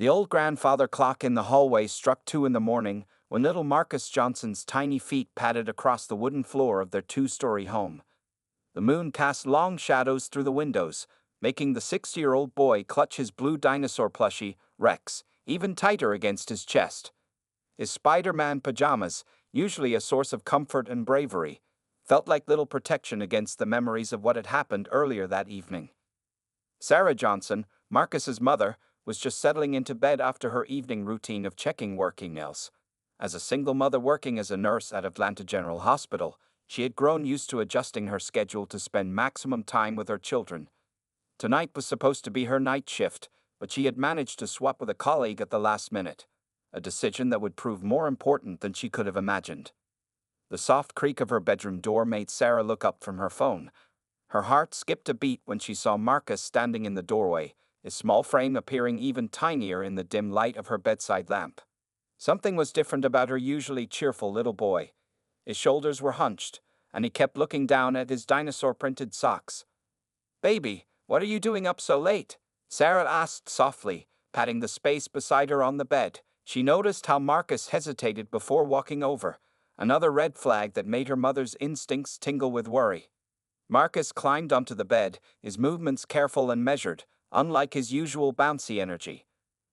The old grandfather clock in the hallway struck 2 in the morning when little Marcus Johnson's tiny feet padded across the wooden floor of their two-story home. The moon cast long shadows through the windows, making the 6-year-old boy clutch his blue dinosaur plushie, Rex, even tighter against his chest. His Spider-Man pajamas, usually a source of comfort and bravery, felt like little protection against the memories of what had happened earlier that evening. Sarah Johnson, Marcus's mother, was just settling into bed after her evening routine of checking work emails. As a single mother working as a nurse at Atlanta General Hospital, she had grown used to adjusting her schedule to spend maximum time with her children. Tonight was supposed to be her night shift, but she had managed to swap with a colleague at the last minute, a decision that would prove more important than she could have imagined. The soft creak of her bedroom door made Sarah look up from her phone. Her heart skipped a beat when she saw Marcus standing in the doorway, his small frame appearing even tinier in the dim light of her bedside lamp. Something was different about her usually cheerful little boy. His shoulders were hunched, and he kept looking down at his dinosaur-printed socks. "Baby, what are you doing up so late?" Sarah asked softly, patting the space beside her on the bed. She noticed how Marcus hesitated before walking over, another red flag that made her mother's instincts tingle with worry. Marcus climbed onto the bed, his movements careful and measured, unlike his usual bouncy energy.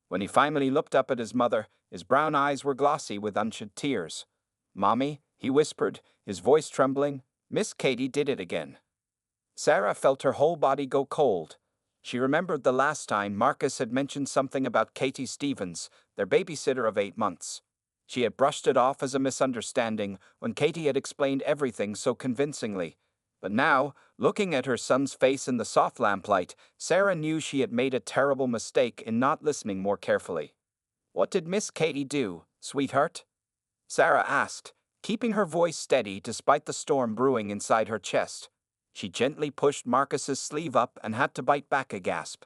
When he finally looked up at his mother, his brown eyes were glossy with unshed tears. "Mommy," he whispered, his voice trembling, "Miss Katie did it again." Sarah felt her whole body go cold. She remembered the last time Marcus had mentioned something about Katie Stevens, their babysitter of 8 months. She had brushed it off as a misunderstanding when Katie had explained everything so convincingly. But now, looking at her son's face in the soft lamplight, Sarah knew she had made a terrible mistake in not listening more carefully. "What did Miss Katie do, sweetheart?" Sarah asked, keeping her voice steady despite the storm brewing inside her chest. She gently pushed Marcus's sleeve up and had to bite back a gasp.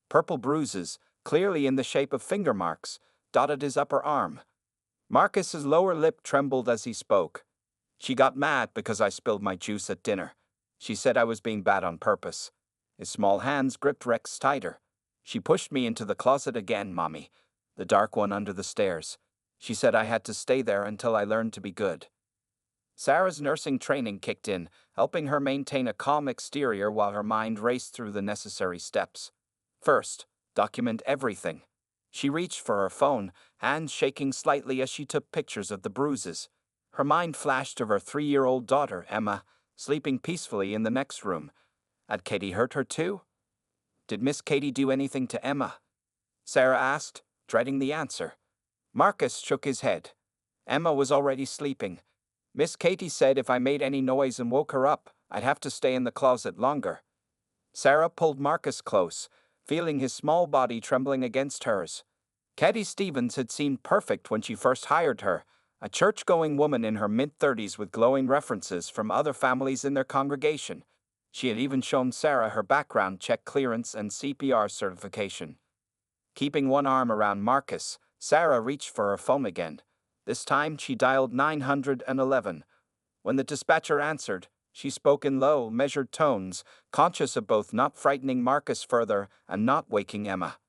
Purple bruises, clearly in the shape of finger marks, dotted his upper arm. Marcus's lower lip trembled as he spoke. "She got mad because I spilled my juice at dinner. She said I was being bad on purpose." His small hands gripped Rex tighter. "She pushed me into the closet again, Mommy, the dark one under the stairs. She said I had to stay there until I learned to be good." Sarah's nursing training kicked in, helping her maintain a calm exterior while her mind raced through the necessary steps. First, document everything. She reached for her phone, hands shaking slightly as she took pictures of the bruises. Her mind flashed to her 3-year-old daughter, Emma, sleeping peacefully in the next room. Had Katie hurt her too? Did Miss Katie do anything to Emma? Sarah asked, dreading the answer. Marcus shook his head. Emma was already sleeping. Miss Katie said if I made any noise and woke her up, I'd have to stay in the closet longer. Sarah pulled Marcus close, feeling his small body trembling against hers. Katie Stevens had seemed perfect when she first hired her, a church-going woman in her mid-30s with glowing references from other families in their congregation. She had even shown Sarah her background check clearance and CPR certification. Keeping one arm around Marcus, Sarah reached for her phone again. This time she dialed 911. When the dispatcher answered, she spoke in low, measured tones, conscious of both not frightening Marcus further and not waking Emma.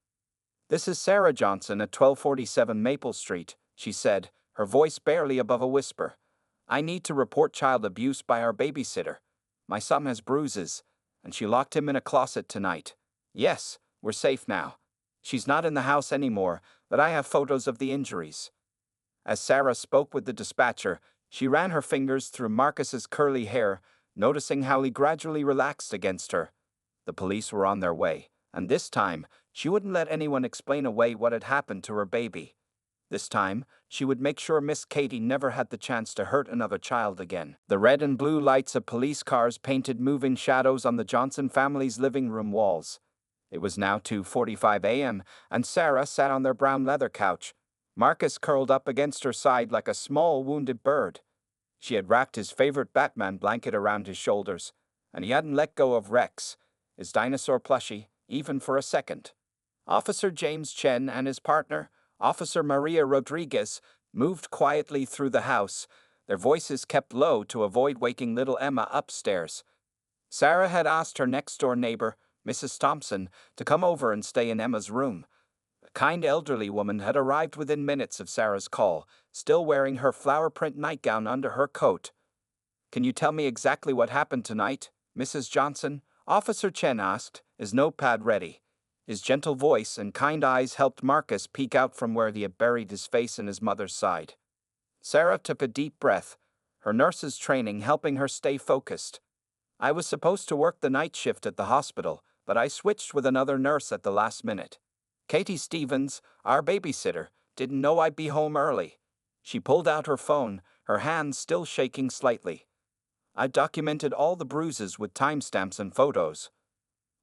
"This is Sarah Johnson at 1247 Maple Street," she said, her voice barely above a whisper. "I need to report child abuse by our babysitter. My son has bruises, and she locked him in a closet tonight. Yes, we're safe now. She's not in the house anymore, but I have photos of the injuries." As Sarah spoke with the dispatcher, she ran her fingers through Marcus's curly hair, noticing how he gradually relaxed against her. The police were on their way, and this time, she wouldn't let anyone explain away what had happened to her baby. This time, she would make sure Miss Katie never had the chance to hurt another child again. The red and blue lights of police cars painted moving shadows on the Johnson family's living room walls. It was now 2:45 a.m., and Sarah sat on their brown leather couch, Marcus curled up against her side like a small wounded bird. She had wrapped his favorite Batman blanket around his shoulders, and he hadn't let go of Rex, his dinosaur plushie, even for a second. Officer James Chen and his partner, Officer Maria Rodriguez, moved quietly through the house, their voices kept low to avoid waking little Emma upstairs. Sarah had asked her next-door neighbor, Mrs. Thompson, to come over and stay in Emma's room. A kind elderly woman had arrived within minutes of Sarah's call, still wearing her flower print nightgown under her coat. "Can you tell me exactly what happened tonight, Mrs. Johnson?" Officer Chen asked, his notepad ready. His gentle voice and kind eyes helped Marcus peek out from where he had buried his face in his mother's side. Sarah took a deep breath, her nurse's training helping her stay focused. "I was supposed to work the night shift at the hospital, but I switched with another nurse at the last minute. Katie Stevens, our babysitter, didn't know I'd be home early." She pulled out her phone, her hands still shaking slightly. "I documented all the bruises with timestamps and photos."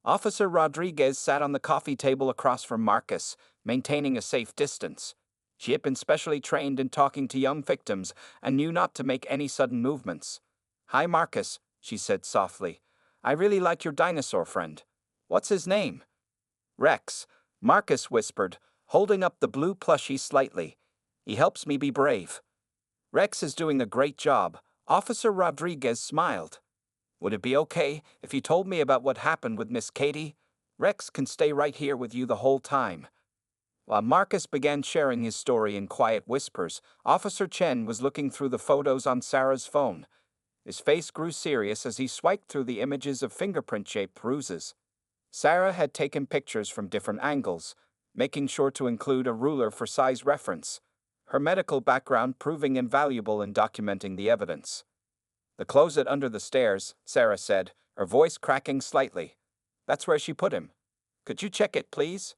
Officer Rodriguez sat on the coffee table across from Marcus, maintaining a safe distance. She had been specially trained in talking to young victims and knew not to make any sudden movements. "Hi, Marcus," she said softly. "I really like your dinosaur friend. What's his name?" "Rex," Marcus whispered, holding up the blue plushie slightly. "He helps me be brave." "Rex is doing a great job," Officer Rodriguez smiled. "Would it be okay if you told me about what happened with Miss Katie? Rex can stay right here with you the whole time." While Marcus began sharing his story in quiet whispers, Officer Chen was looking through the photos on Sarah's phone. His face grew serious as he swiped through the images of fingerprint-shaped bruises. Sarah had taken pictures from different angles, making sure to include a ruler for size reference, her medical background proving invaluable in documenting the evidence. "The closet under the stairs," Sarah said, her voice cracking slightly. "That's where she put him. Could you check it, please?"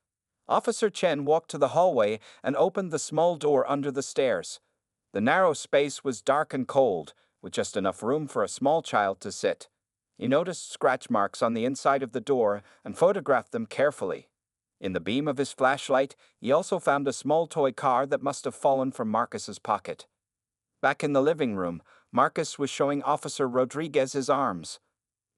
Officer Chen walked to the hallway and opened the small door under the stairs. The narrow space was dark and cold, with just enough room for a small child to sit. He noticed scratch marks on the inside of the door and photographed them carefully. In the beam of his flashlight, he also found a small toy car that must have fallen from Marcus's pocket. Back in the living room, Marcus was showing Officer Rodriguez his arms.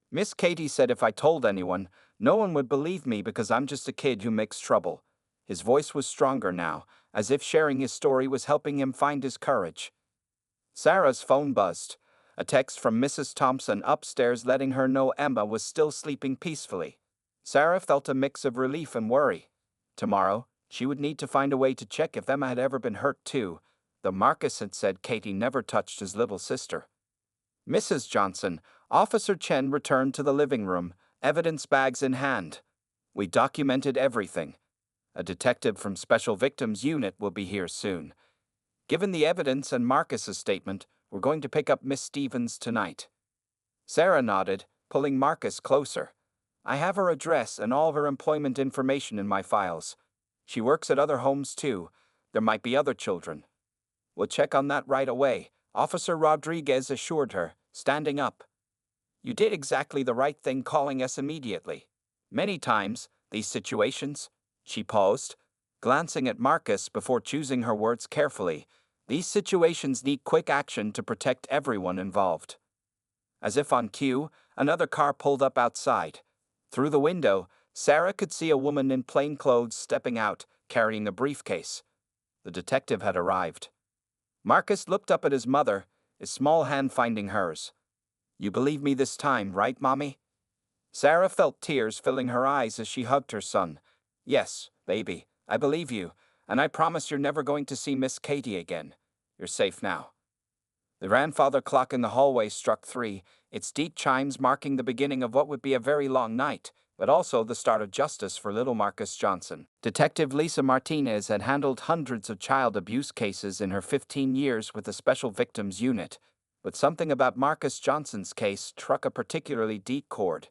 "Miss Katie said if I told anyone, no one would believe me because I'm just a kid who makes trouble." His voice was stronger now, as if sharing his story was helping him find his courage. Sarah's phone buzzed. A text from Mrs. Thompson upstairs letting her know Emma was still sleeping peacefully. Sarah felt a mix of relief and worry. Tomorrow, she would need to find a way to check if Emma had ever been hurt too, though Marcus had said Katie never touched his little sister. "Mrs. Johnson," Officer Chen returned to the living room, evidence bags in hand. "We documented everything. A detective from Special Victims Unit will be here soon. Given the evidence and Marcus's statement, we're going to pick up Miss Stevens tonight." Sarah nodded, pulling Marcus closer. "I have her address and all her employment information in my files. She works at other homes too. There might be other children." "We'll check on that right away," Officer Rodriguez assured her, standing up. "You did exactly the right thing calling us immediately. Many times, these situations..." She paused, glancing at Marcus before choosing her words carefully. "These situations need quick action to protect everyone involved." As if on cue, another car pulled up outside. Through the window, Sarah could see a woman in plain clothes stepping out, carrying a briefcase. The detective had arrived. Marcus looked up at his mother, his small hand finding hers. "You believe me this time, right, Mommy?" Sarah felt tears filling her eyes as she hugged her son. "Yes, baby, I believe you, and I promise you're never going to see Miss Katie again. You're safe now." The grandfather clock in the hallway struck 3, its deep chimes marking the beginning of what would be a very long night, but also the start of justice for little Marcus Johnson. Detective Lisa Martinez had handled hundreds of child abuse cases in her 15 years with the Special Victims Unit, but something about Marcus Johnson's case struck a particularly deep chord.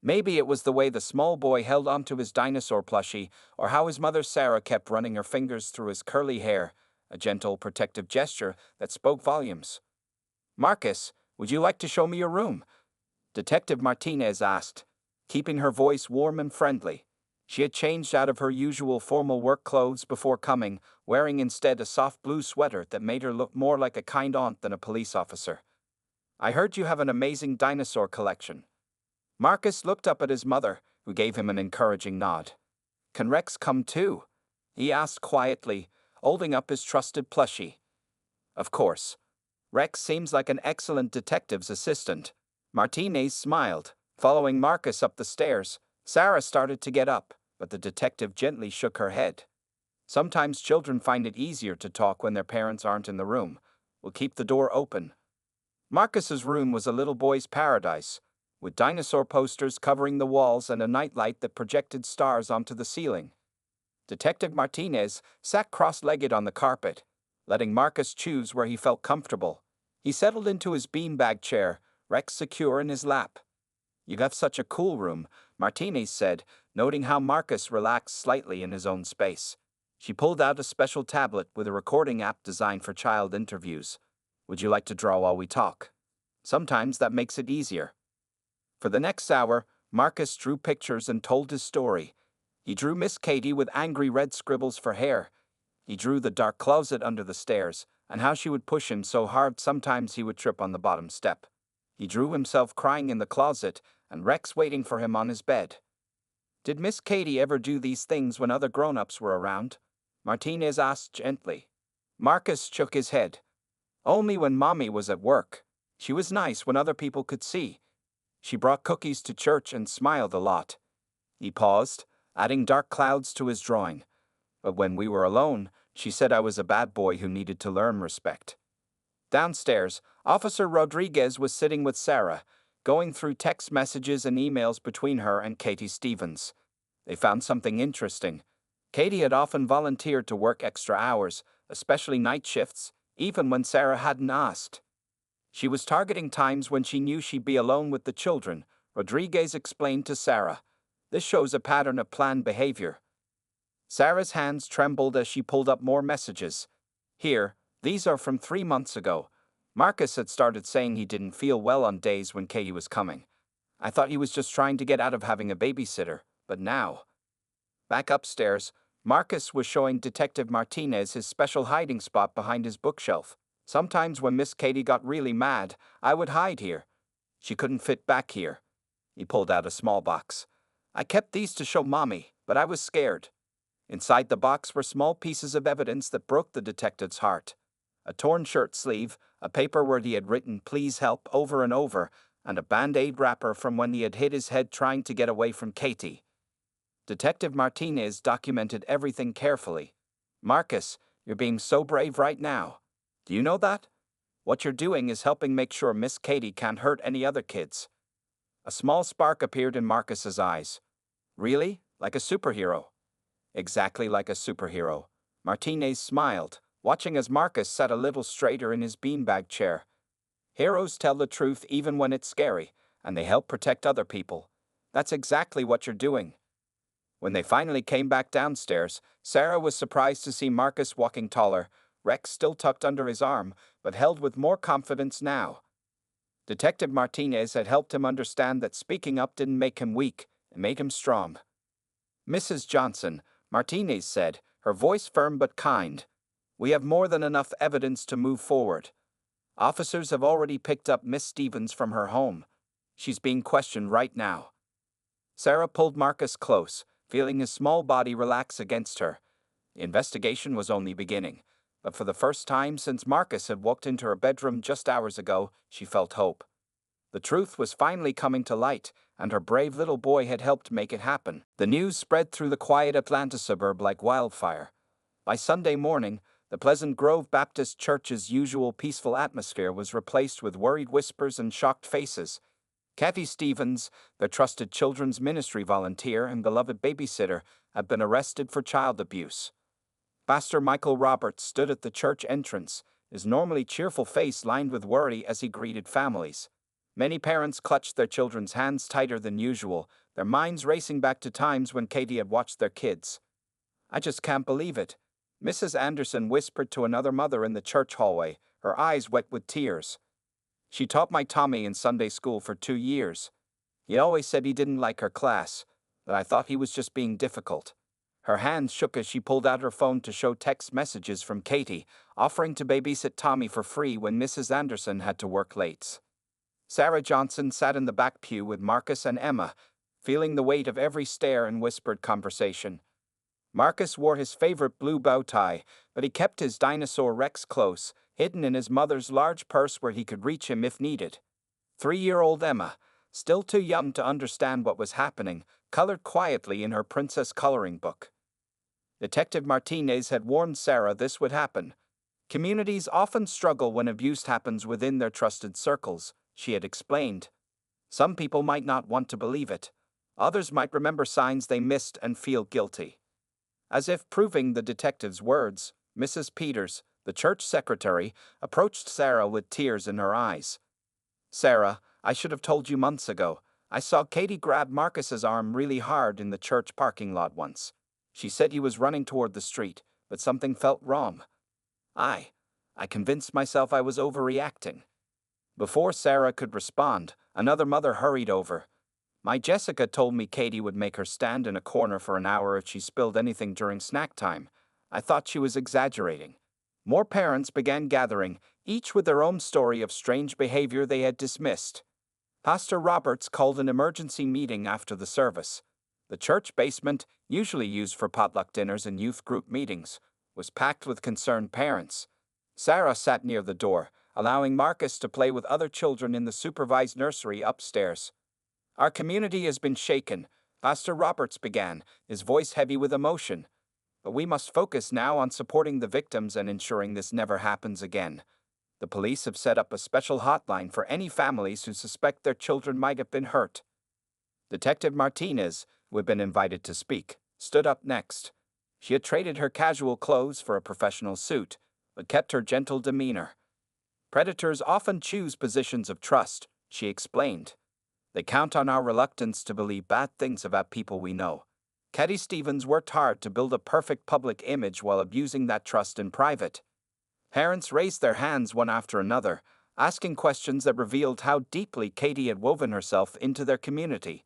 Maybe it was the way the small boy held onto his dinosaur plushie, or how his mother Sarah kept running her fingers through his curly hair, a gentle, protective gesture that spoke volumes. "Marcus, would you like to show me your room?" Detective Martinez asked, keeping her voice warm and friendly. She had changed out of her usual formal work clothes before coming, wearing instead a soft blue sweater that made her look more like a kind aunt than a police officer. "I heard you have an amazing dinosaur collection." Marcus looked up at his mother, who gave him an encouraging nod. "Can Rex come too?" he asked quietly, holding up his trusted plushie. "Of course. Rex seems like an excellent detective's assistant." Martinez smiled. Following Marcus up the stairs, Sarah started to get up, but the detective gently shook her head. Sometimes children find it easier to talk when their parents aren't in the room. We'll keep the door open. Marcus's room was a little boy's paradise, with dinosaur posters covering the walls and a nightlight that projected stars onto the ceiling. Detective Martinez sat cross-legged on the carpet, letting Marcus choose where he felt comfortable. He settled into his beanbag chair, Rex secure in his lap. "You have such a cool room," Martinez said, noting how Marcus relaxed slightly in his own space. She pulled out a special tablet with a recording app designed for child interviews. "Would you like to draw while we talk? Sometimes that makes it easier." For the next hour, Marcus drew pictures and told his story. He drew Miss Katie with angry red scribbles for hair. He drew the dark closet under the stairs, and how she would push him so hard sometimes he would trip on the bottom step. He drew himself crying in the closet, and Rex waiting for him on his bed. "Did Miss Katie ever do these things when other grown-ups were around?" Martinez asked gently. Marcus shook his head. "Only when Mommy was at work. She was nice when other people could see. She brought cookies to church and smiled a lot." He paused, adding dark clouds to his drawing. "But when we were alone, she said I was a bad boy who needed to learn respect." Downstairs, Officer Rodriguez was sitting with Sarah, going through text messages and emails between her and Katie Stevens. They found something interesting. Katie had often volunteered to work extra hours, especially night shifts, even when Sarah hadn't asked. She was targeting times when she knew she'd be alone with the children, Rodriguez explained to Sarah. "This shows a pattern of planned behavior." Sarah's hands trembled as she pulled up more messages. "Here, these are from 3 months ago. Marcus had started saying he didn't feel well on days when Katie was coming. I thought he was just trying to get out of having a babysitter, but now." Back upstairs, Marcus was showing Detective Martinez his special hiding spot behind his bookshelf. "Sometimes when Miss Katie got really mad, I would hide here. She couldn't fit back here." He pulled out a small box. "I kept these to show Mommy, but I was scared." Inside the box were small pieces of evidence that broke the detective's heart. A torn shirt sleeve, a paper where he had written "Please help" over and over, and a Band-Aid wrapper from when he had hit his head trying to get away from Katie. Detective Martinez documented everything carefully. "Marcus, you're being so brave right now. Do you know that? What you're doing is helping make sure Miss Katie can't hurt any other kids." A small spark appeared in Marcus's eyes. "Really? Like a superhero?" "Exactly like a superhero." Martinez smiled, watching as Marcus sat a little straighter in his beanbag chair. "Heroes tell the truth even when it's scary, and they help protect other people. That's exactly what you're doing." When they finally came back downstairs, Sarah was surprised to see Marcus walking taller, Rex still tucked under his arm, but held with more confidence now. Detective Martinez had helped him understand that speaking up didn't make him weak, it made him strong. "Mrs. Johnson," Martinez said, her voice firm but kind, "we have more than enough evidence to move forward. Officers have already picked up Miss Stevens from her home. She's being questioned right now." Sarah pulled Marcus close, feeling his small body relax against her. The investigation was only beginning, but for the first time since Marcus had walked into her bedroom just hours ago, she felt hope. The truth was finally coming to light, and her brave little boy had helped make it happen. The news spread through the quiet Atlanta suburb like wildfire. By Sunday morning, the Pleasant Grove Baptist Church's usual peaceful atmosphere was replaced with worried whispers and shocked faces. Kathy Stevens, their trusted children's ministry volunteer and beloved babysitter, had been arrested for child abuse. Pastor Michael Roberts stood at the church entrance, his normally cheerful face lined with worry as he greeted families. Many parents clutched their children's hands tighter than usual, their minds racing back to times when Katie had watched their kids. "I just can't believe it," Mrs. Anderson whispered to another mother in the church hallway, her eyes wet with tears. "She taught my Tommy in Sunday school for 2 years. He always said he didn't like her class, but I thought he was just being difficult." Her hands shook as she pulled out her phone to show text messages from Katie, offering to babysit Tommy for free when Mrs. Anderson had to work late. Sarah Johnson sat in the back pew with Marcus and Emma, feeling the weight of every stare and whispered conversation. Marcus wore his favorite blue bow tie, but he kept his dinosaur Rex close, hidden in his mother's large purse where he could reach him if needed. 3-year-old Emma, still too young to understand what was happening, colored quietly in her princess coloring book. Detective Martinez had warned Sarah this would happen. Communities often struggle when abuse happens within their trusted circles, she had explained. Some people might not want to believe it. Others might remember signs they missed and feel guilty. As if proving the detective's words, Mrs. Peters, the church secretary, approached Sarah with tears in her eyes. "Sarah, I should have told you months ago. I saw Katie grab Marcus's arm really hard in the church parking lot once. She said he was running toward the street, but something felt wrong. I convinced myself I was overreacting." Before Sarah could respond, another mother hurried over. "My Jessica told me Katie would make her stand in a corner for an hour if she spilled anything during snack time. I thought she was exaggerating." More parents began gathering, each with their own story of strange behavior they had dismissed. Pastor Roberts called an emergency meeting after the service. The church basement, usually used for potluck dinners and youth group meetings, was packed with concerned parents. Sarah sat near the door, allowing Marcus to play with other children in the supervised nursery upstairs. "Our community has been shaken," Pastor Roberts began, his voice heavy with emotion. "But we must focus now on supporting the victims and ensuring this never happens again. The police have set up a special hotline for any families who suspect their children might have been hurt." Detective Martinez, who had been invited to speak, stood up next. She had traded her casual clothes for a professional suit, but kept her gentle demeanor. "Predators often choose positions of trust," she explained. "They count on our reluctance to believe bad things about people we know. Katie Stevens worked hard to build a perfect public image while abusing that trust in private." Parents raised their hands one after another, asking questions that revealed how deeply Katie had woven herself into their community.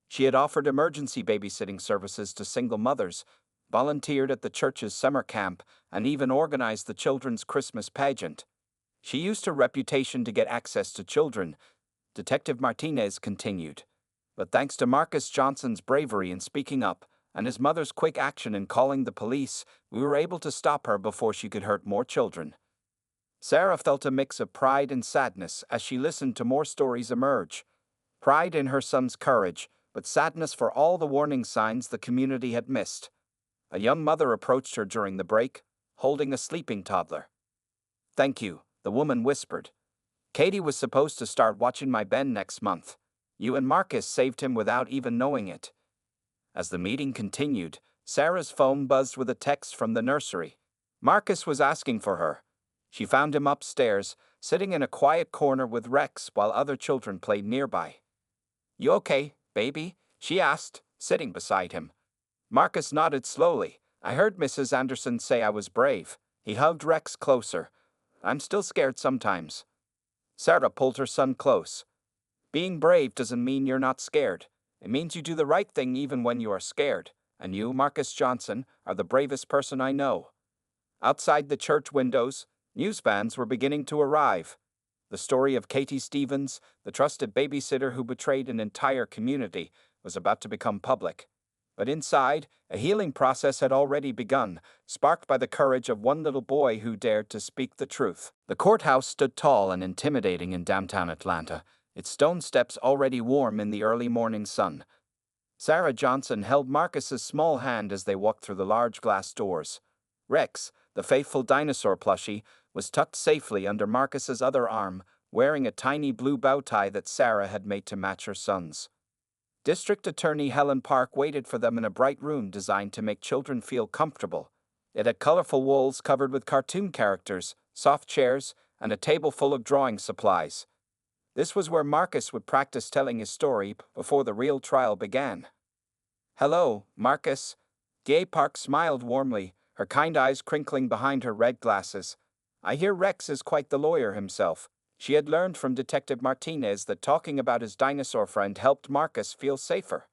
She had offered emergency babysitting services to single mothers, volunteered at the church's summer camp, and even organized the children's Christmas pageant. She used her reputation to get access to children, Detective Martinez continued. But thanks to Marcus Johnson's bravery in speaking up, and his mother's quick action in calling the police, we were able to stop her before she could hurt more children. Sarah felt a mix of pride and sadness as she listened to more stories emerge. Pride in her son's courage, but sadness for all the warning signs the community had missed. A young mother approached her during the break, holding a sleeping toddler. "Thank you," the woman whispered. "Katie was supposed to start watching my Ben next month. You and Marcus saved him without even knowing it." As the meeting continued, Sarah's phone buzzed with a text from the nursery. Marcus was asking for her. She found him upstairs, sitting in a quiet corner with Rex while other children played nearby. "You okay, baby?" she asked, sitting beside him. Marcus nodded slowly. "I heard Mrs. Anderson say I was brave." He hugged Rex closer. "I'm still scared sometimes." Sarah pulled her son close. "Being brave doesn't mean you're not scared. It means you do the right thing even when you are scared. And you, Marcus Johnson, are the bravest person I know." Outside the church windows, news vans were beginning to arrive. The story of Katie Stevens, the trusted babysitter who betrayed an entire community, was about to become public. But inside, a healing process had already begun, sparked by the courage of one little boy who dared to speak the truth. The courthouse stood tall and intimidating in downtown Atlanta, its stone steps already warm in the early morning sun. Sarah Johnson held Marcus's small hand as they walked through the large glass doors. Rex, the faithful dinosaur plushie, was tucked safely under Marcus's other arm, wearing a tiny blue bow tie that Sarah had made to match her son's. District Attorney Helen Park waited for them in a bright room designed to make children feel comfortable. It had colorful walls covered with cartoon characters, soft chairs, and a table full of drawing supplies. This was where Marcus would practice telling his story before the real trial began. "Hello, Marcus." Gay Park smiled warmly, her kind eyes crinkling behind her red glasses. "I hear Rex is quite the lawyer himself." She had learned from Detective Martinez that talking about his dinosaur friend helped Marcus feel safer.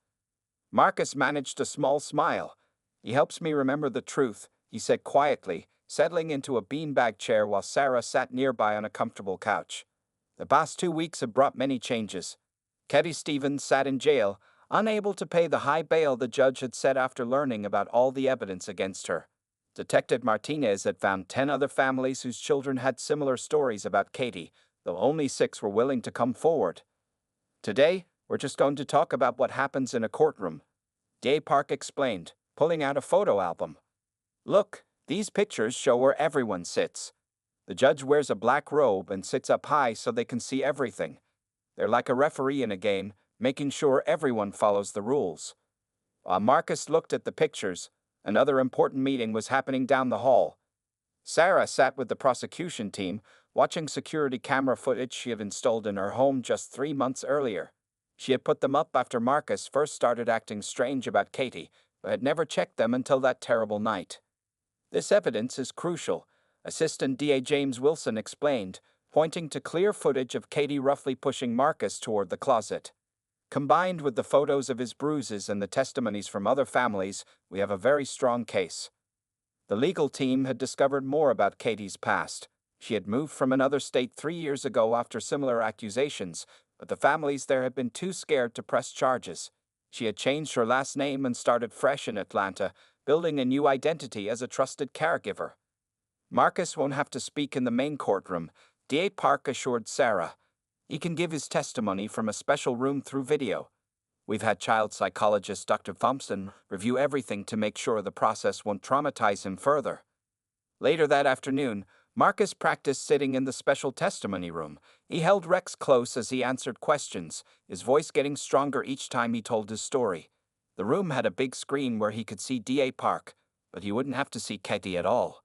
Marcus managed a small smile. "He helps me remember the truth," he said quietly, settling into a beanbag chair while Sarah sat nearby on a comfortable couch. The past 2 weeks had brought many changes. Katie Stevens sat in jail, unable to pay the high bail the judge had set after learning about all the evidence against her. Detective Martinez had found 10 other families whose children had similar stories about Katie, though only 6 were willing to come forward. "Today, we're just going to talk about what happens in a courtroom," Day Park explained, pulling out a photo album. Look, these pictures show where everyone sits. The judge wears a black robe and sits up high so they can see everything. They're like a referee in a game, making sure everyone follows the rules. While Marcus looked at the pictures, another important meeting was happening down the hall. Sarah sat with the prosecution team, watching security camera footage she had installed in her home just 3 months earlier. She had put them up after Marcus first started acting strange about Katie, but had never checked them until that terrible night. This evidence is crucial, Assistant DA James Wilson explained, pointing to clear footage of Katie roughly pushing Marcus toward the closet. Combined with the photos of his bruises and the testimonies from other families, we have a very strong case. The legal team had discovered more about Katie's past. She had moved from another state 3 years ago after similar accusations, but the families there had been too scared to press charges. She had changed her last name and started fresh in Atlanta, building a new identity as a trusted caregiver. Marcus won't have to speak in the main courtroom, DA Park assured Sarah. He can give his testimony from a special room through video. We've had child psychologist Dr. Thompson review everything to make sure the process won't traumatize him further. Later that afternoon, Marcus practiced sitting in the special testimony room. He held Rex close as he answered questions, his voice getting stronger each time he told his story. The room had a big screen where he could see DA Park, but he wouldn't have to see Katie at all.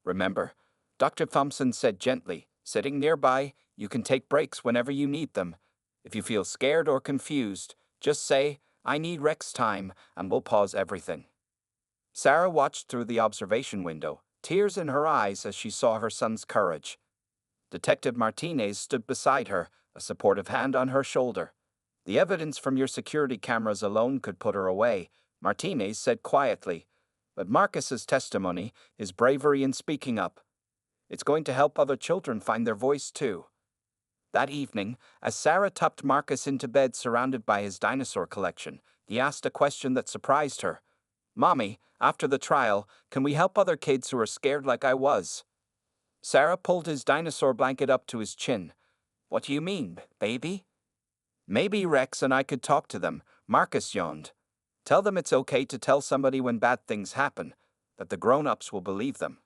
Remember, Dr. Thompson said gently, sitting nearby, you can take breaks whenever you need them. If you feel scared or confused, just say, I need Rex time, and we'll pause everything. Sarah watched through the observation window, tears in her eyes as she saw her son's courage. Detective Martinez stood beside her, a supportive hand on her shoulder. The evidence from your security cameras alone could put her away, Martinez said quietly. But Marcus's testimony, his bravery in speaking up, it's going to help other children find their voice too. That evening, as Sarah tucked Marcus into bed surrounded by his dinosaur collection, he asked a question that surprised her. Mommy, after the trial, can we help other kids who are scared like I was? Sarah pulled his dinosaur blanket up to his chin. What do you mean, baby? Maybe Rex and I could talk to them, Marcus yawned. Tell them it's okay to tell somebody when bad things happen, that the grown-ups will believe them.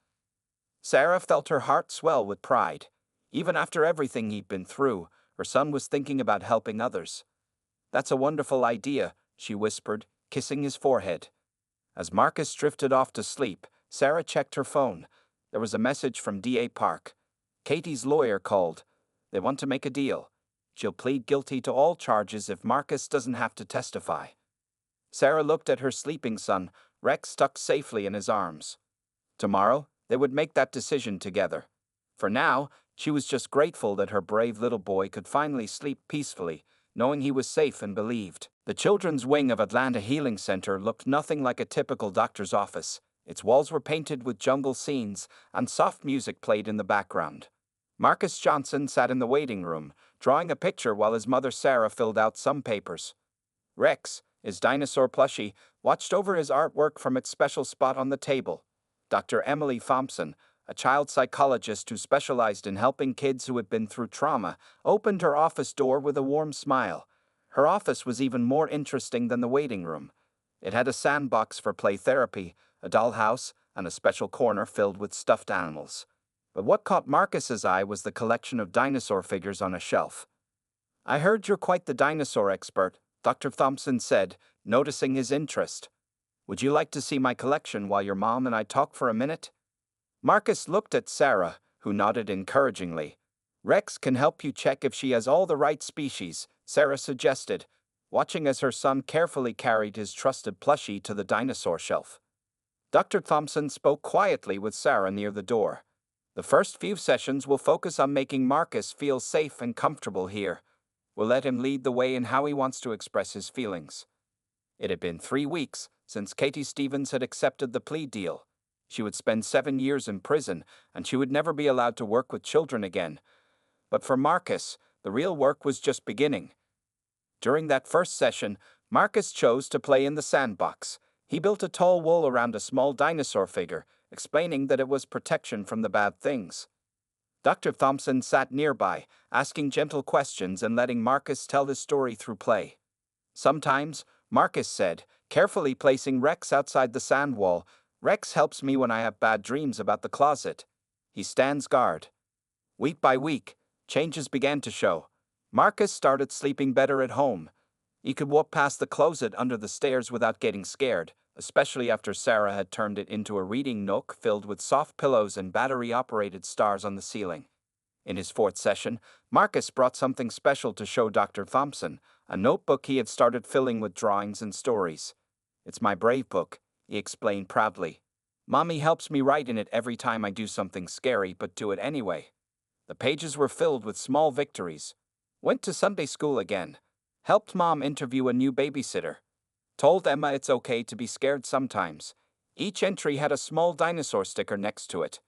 Sarah felt her heart swell with pride. Even after everything he'd been through, her son was thinking about helping others. That's a wonderful idea, she whispered, kissing his forehead. As Marcus drifted off to sleep, Sarah checked her phone. There was a message from DA Park. Katie's lawyer called. They want to make a deal. She'll plead guilty to all charges if Marcus doesn't have to testify. Sarah looked at her sleeping son, Rex tucked safely in his arms. Tomorrow, they would make that decision together. For now, she was just grateful that her brave little boy could finally sleep peacefully, knowing he was safe and believed. The children's wing of Atlanta Healing Center looked nothing like a typical doctor's office. Its walls were painted with jungle scenes, and soft music played in the background. Marcus Johnson sat in the waiting room, drawing a picture while his mother Sarah filled out some papers. Rex, his dinosaur plushie, watched over his artwork from its special spot on the table. Dr. Emily Thompson, a child psychologist who specialized in helping kids who had been through trauma, opened her office door with a warm smile. Her office was even more interesting than the waiting room. It had a sandbox for play therapy, a dollhouse, and a special corner filled with stuffed animals. But what caught Marcus's eye was the collection of dinosaur figures on a shelf. I heard you're quite the dinosaur expert, Dr. Thompson said, noticing his interest. Would you like to see my collection while your mom and I talk for a minute? Marcus looked at Sarah, who nodded encouragingly. Rex can help you check if she has all the right species, Sarah suggested, watching as her son carefully carried his trusted plushie to the dinosaur shelf. Dr. Thompson spoke quietly with Sarah near the door. The first few sessions will focus on making Marcus feel safe and comfortable here. We'll let him lead the way in how he wants to express his feelings. It had been 3 weeks since Katie Stevens had accepted the plea deal. She would spend 7 years in prison, and she would never be allowed to work with children again. But for Marcus, the real work was just beginning. During that first session, Marcus chose to play in the sandbox. He built a tall wall around a small dinosaur figure, explaining that it was protection from the bad things. Dr. Thompson sat nearby, asking gentle questions and letting Marcus tell his story through play. Sometimes, Marcus said, carefully placing Rex outside the sand wall, Rex helps me when I have bad dreams about the closet. He stands guard. Week by week, changes began to show. Marcus started sleeping better at home. He could walk past the closet under the stairs without getting scared, especially after Sarah had turned it into a reading nook filled with soft pillows and battery-operated stars on the ceiling. In his fourth session, Marcus brought something special to show Dr. Thompson, a notebook he had started filling with drawings and stories. "It's my brave book," he explained proudly. "Mommy helps me write in it every time I do something scary, but do it anyway." The pages were filled with small victories. Went to Sunday school again. Helped Mom interview a new babysitter. Told Emma it's okay to be scared sometimes. Each entry had a small dinosaur sticker next to it.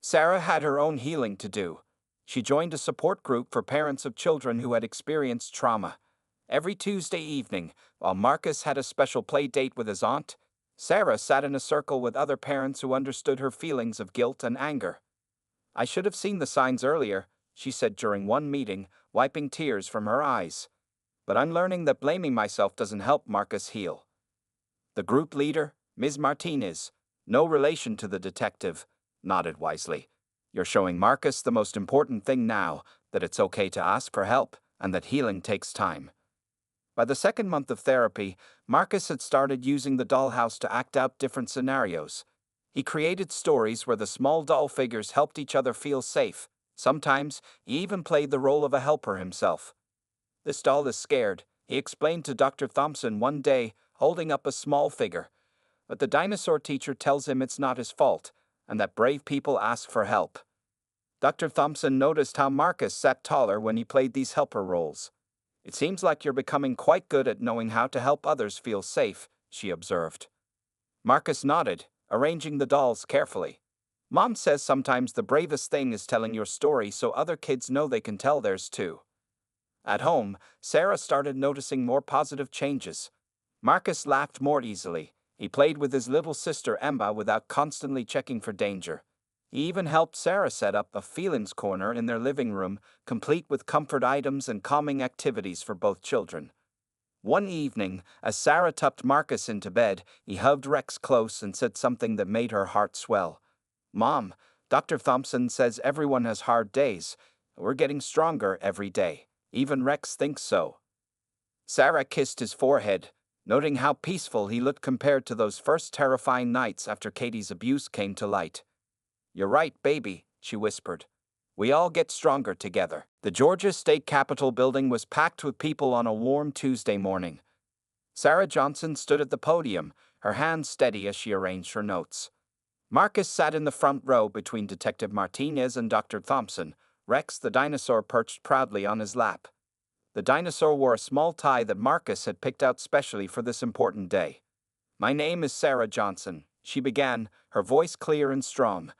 Sarah had her own healing to do. She joined a support group for parents of children who had experienced trauma. Every Tuesday evening, while Marcus had a special play date with his aunt, Sarah sat in a circle with other parents who understood her feelings of guilt and anger. "I should have seen the signs earlier," she said during one meeting, wiping tears from her eyes. "But I'm learning that blaming myself doesn't help Marcus heal." The group leader, Ms. Martinez, no relation to the detective, nodded wisely. "You're showing Marcus the most important thing now, that it's okay to ask for help, and that healing takes time." By the second month of therapy, Marcus had started using the dollhouse to act out different scenarios. He created stories where the small doll figures helped each other feel safe. Sometimes, he even played the role of a helper himself. "This doll is scared," he explained to Dr. Thompson one day, holding up a small figure. But the dinosaur teacher tells him it's not his fault, and that brave people ask for help. Dr. Thompson noticed how Marcus sat taller when he played these helper roles. "It seems like you're becoming quite good at knowing how to help others feel safe," she observed. Marcus nodded, arranging the dolls carefully. "Mom says sometimes the bravest thing is telling your story so other kids know they can tell theirs too." At home, Sarah started noticing more positive changes. Marcus laughed more easily. He played with his little sister Emma without constantly checking for danger. He even helped Sarah set up a feelings corner in their living room, complete with comfort items and calming activities for both children. One evening, as Sarah tucked Marcus into bed, he hugged Rex close and said something that made her heart swell. "Mom, Dr. Thompson says everyone has hard days. We're getting stronger every day. Even Rex thinks so." Sarah kissed his forehead, noting how peaceful he looked compared to those first terrifying nights after Katie's abuse came to light. "You're right, baby," she whispered. "We all get stronger together." The Georgia State Capitol building was packed with people on a warm Tuesday morning. Sarah Johnson stood at the podium, her hands steady as she arranged her notes. Marcus sat in the front row between Detective Martinez and Dr. Thompson. Rex the dinosaur perched proudly on his lap. The dinosaur wore a small tie that Marcus had picked out specially for this important day. "My name is Sarah Johnson," she began, her voice clear and strong.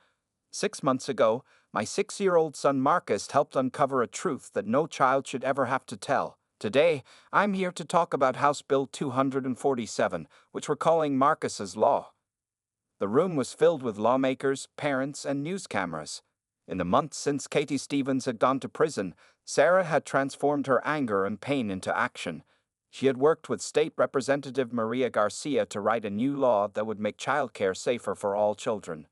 "6 months ago, my 6-year-old son Marcus helped uncover a truth that no child should ever have to tell. Today, I'm here to talk about House Bill 247, which we're calling Marcus's Law." The room was filled with lawmakers, parents, and news cameras. In the months since Katie Stevens had gone to prison, Sarah had transformed her anger and pain into action. She had worked with State Representative Maria Garcia to write a new law that would make childcare safer for all children.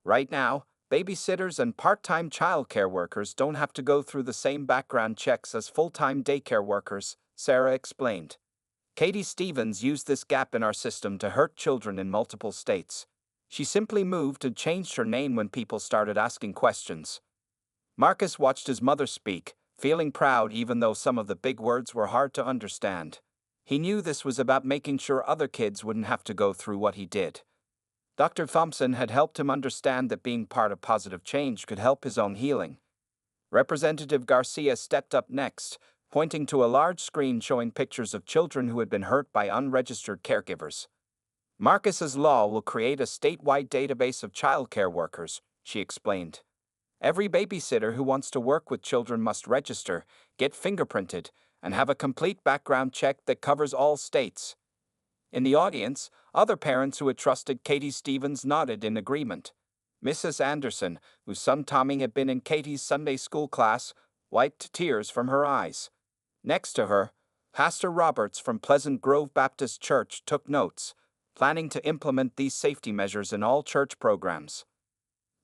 Right now, babysitters and part-time childcare workers don't have to go through the same background checks as full-time daycare workers, Sarah explained. Katie Stevens used this gap in our system to hurt children in multiple states. She simply moved and changed her name when people started asking questions. Marcus watched his mother speak, feeling proud even though some of the big words were hard to understand. He knew this was about making sure other kids wouldn't have to go through what he did. Dr. Thompson had helped him understand that being part of positive change could help his own healing. Representative Garcia stepped up next, pointing to a large screen showing pictures of children who had been hurt by unregistered caregivers. "Marcus's law will create a statewide database of childcare workers," she explained. "Every babysitter who wants to work with children must register, get fingerprinted, and have a complete background check that covers all states." In the audience, other parents who had trusted Katie Stevens nodded in agreement. Mrs. Anderson, whose son Tommy had been in Katie's Sunday school class, wiped tears from her eyes. Next to her, Pastor Roberts from Pleasant Grove Baptist Church took notes. planning to implement these safety measures in all church programs.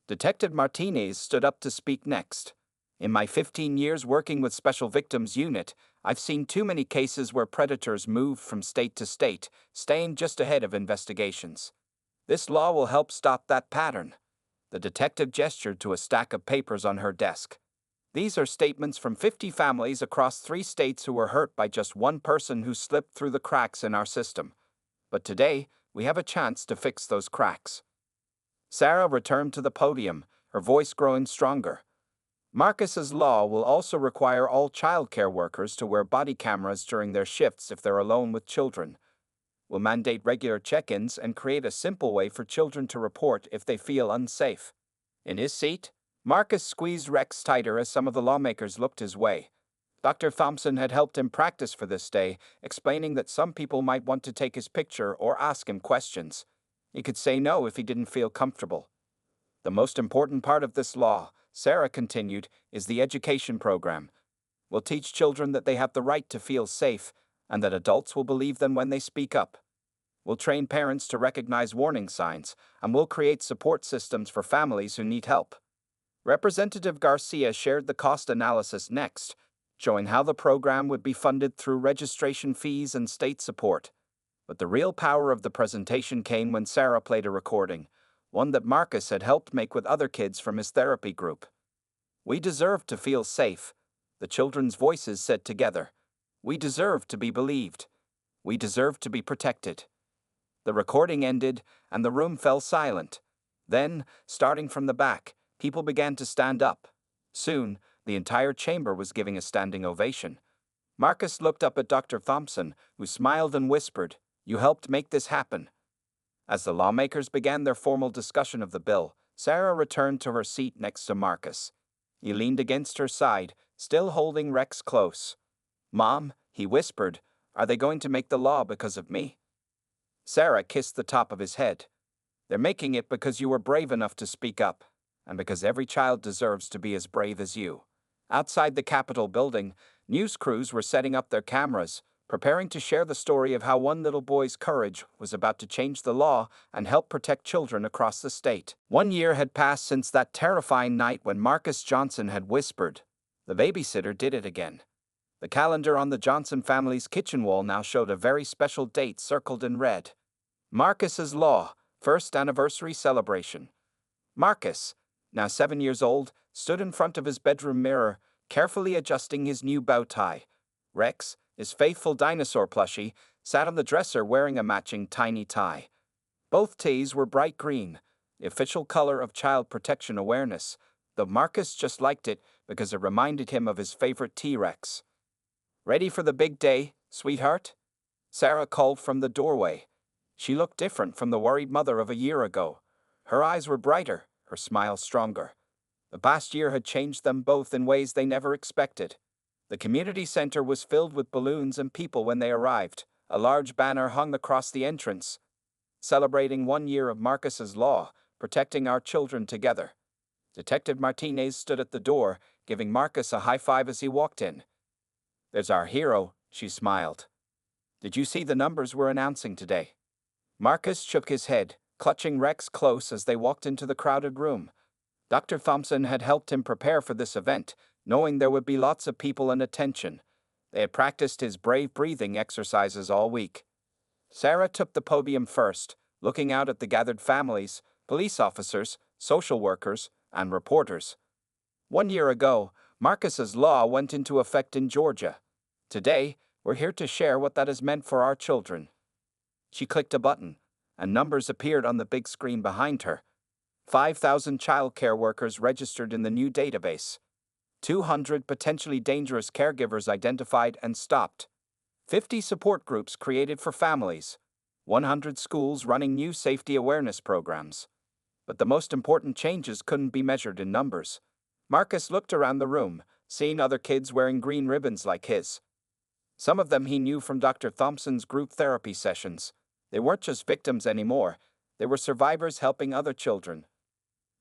Detective Martinez stood up to speak next. In my 15 years working with Special Victims Unit, I've seen too many cases where predators moved from state to state, staying just ahead of investigations. This law will help stop that pattern. The detective gestured to a stack of papers on her desk. These are statements from 50 families across 3 states who were hurt by just one person who slipped through the cracks in our system. But today, we have a chance to fix those cracks. Sarah returned to the podium, her voice growing stronger. Marcus's law will also require all childcare workers to wear body cameras during their shifts if they're alone with children. We'll mandate regular check-ins and create a simple way for children to report if they feel unsafe. In his seat, Marcus squeezed Rex tighter as some of the lawmakers looked his way. Dr. Thompson had helped him practice for this day, explaining that some people might want to take his picture or ask him questions. He could say no if he didn't feel comfortable. The most important part of this law, Sarah continued, is the education program. We'll teach children that they have the right to feel safe, and that adults will believe them when they speak up. We'll train parents to recognize warning signs, and we'll create support systems for families who need help. Representative Garcia shared the cost analysis next, showing how the program would be funded through registration fees and state support. But the real power of the presentation came when Sarah played a recording, one that Marcus had helped make with other kids from his therapy group. "We deserve to feel safe," the children's voices said together. "We deserve to be believed. We deserve to be protected." The recording ended, and the room fell silent. Then, starting from the back, people began to stand up. Soon, the entire chamber was giving a standing ovation. Marcus looked up at Dr. Thompson, who smiled and whispered, "You helped make this happen." As the lawmakers began their formal discussion of the bill, Sarah returned to her seat next to Marcus. He leaned against her side, still holding Rex close. "Mom," he whispered, "are they going to make the law because of me?" Sarah kissed the top of his head. "They're making it because you were brave enough to speak up, and because every child deserves to be as brave as you." Outside the Capitol building, news crews were setting up their cameras, preparing to share the story of how one little boy's courage was about to change the law and help protect children across the state. 1 year had passed since that terrifying night when Marcus Johnson had whispered, "The babysitter did it again." The calendar on the Johnson family's kitchen wall now showed a very special date circled in red. Marcus's Law, first anniversary celebration. Marcus, now 7 years old, stood in front of his bedroom mirror, carefully adjusting his new bow tie. Rex, his faithful dinosaur plushie, sat on the dresser wearing a matching tiny tie. Both tees were bright green, the official color of child protection awareness, though Marcus just liked it because it reminded him of his favorite T-Rex. "Ready for the big day, sweetheart?" Sarah called from the doorway. She looked different from the worried mother of a year ago. Her eyes were brighter, her smile stronger. The past year had changed them both in ways they never expected. The community center was filled with balloons and people when they arrived. A large banner hung across the entrance, celebrating 1 year of Marcus's Law, protecting our children together. Detective Martinez stood at the door, giving Marcus a high five as he walked in. "There's our hero," she smiled. "Did you see the numbers we're announcing today?" Marcus shook his head, clutching Rex close as they walked into the crowded room. Dr. Thompson had helped him prepare for this event, knowing there would be lots of people and attention. They had practiced his brave breathing exercises all week. Sarah took the podium first, looking out at the gathered families, police officers, social workers, and reporters. 1 year ago, Marcus's Law went into effect in Georgia. Today, we're here to share what that has meant for our children. She clicked a button, and numbers appeared on the big screen behind her. 5,000 child care workers registered in the new database. 200 potentially dangerous caregivers identified and stopped. 50 support groups created for families. 100 schools running new safety awareness programs. But the most important changes couldn't be measured in numbers. Marcus looked around the room, seeing other kids wearing green ribbons like his. Some of them he knew from Dr. Thompson's group therapy sessions. They weren't just victims anymore. They were survivors helping other children.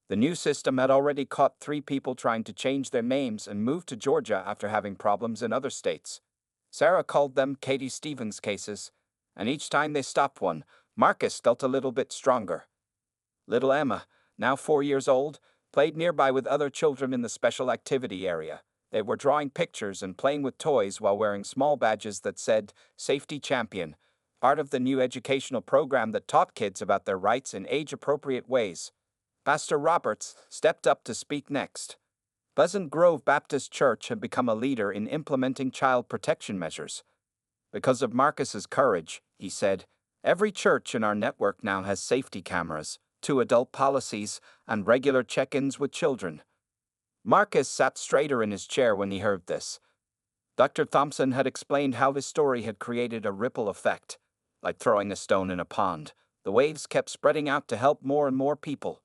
The new system had already caught 3 people trying to change their names and moved to Georgia after having problems in other states. Sarah called them Katie Stevens cases, and each time they stopped one, Marcus felt a little bit stronger. Little Emma, now 4 years old, played nearby with other children in the special activity area. They were drawing pictures and playing with toys while wearing small badges that said Safety Champion, part of the new educational program that taught kids about their rights in age-appropriate ways. Pastor Roberts stepped up to speak next. Pleasant Grove Baptist Church had become a leader in implementing child protection measures. Because of Marcus's courage, he said, every church in our network now has safety cameras, 2 adult policies, and regular check-ins with children. Marcus sat straighter in his chair when he heard this. Dr. Thompson had explained how his story had created a ripple effect. Like throwing a stone in a pond, the waves kept spreading out to help more and more people.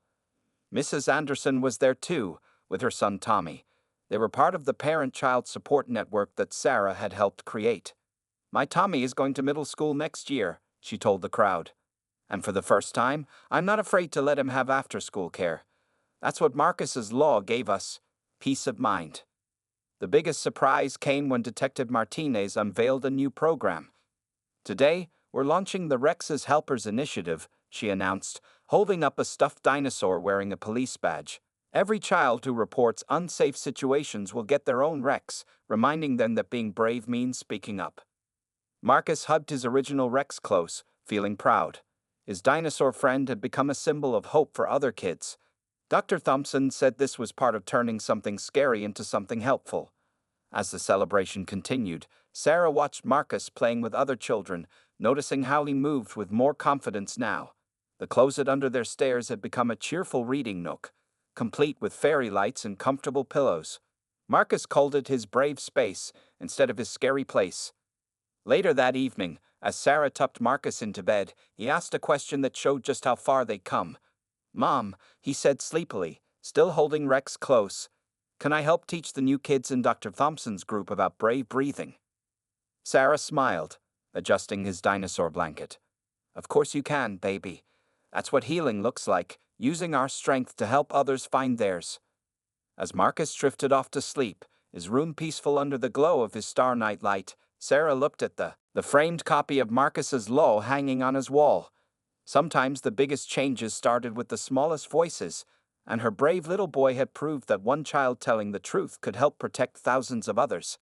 Mrs. Anderson was there too, with her son Tommy. They were part of the parent-child support network that Sarah had helped create. My Tommy is going to middle school next year, she told the crowd. And for the first time, I'm not afraid to let him have after-school care. That's what Marcus's law gave us, peace of mind. The biggest surprise came when Detective Martinez unveiled a new program. Today, we're launching the Rex's Helpers Initiative, she announced, holding up a stuffed dinosaur wearing a police badge. Every child who reports unsafe situations will get their own Rex, reminding them that being brave means speaking up. Marcus hugged his original Rex close, feeling proud. His dinosaur friend had become a symbol of hope for other kids. Dr. Thompson said this was part of turning something scary into something helpful. As the celebration continued, Sarah watched Marcus playing with other children, noticing how he moved with more confidence now. The closet under their stairs had become a cheerful reading nook, complete with fairy lights and comfortable pillows. Marcus called it his brave space instead of his scary place. Later that evening, as Sarah tucked Marcus into bed, he asked a question that showed just how far they'd come. "Mom," he said sleepily, still holding Rex close, "can I help teach the new kids in Dr. Thompson's group about brave breathing?" Sarah smiled, adjusting his dinosaur blanket. "Of course you can, baby. That's what healing looks like, using our strength to help others find theirs." As Marcus drifted off to sleep, his room peaceful under the glow of his star night light, Sarah looked at the framed copy of Marcus's law hanging on his wall. Sometimes the biggest changes started with the smallest voices, and her brave little boy had proved that one child telling the truth could help protect thousands of others.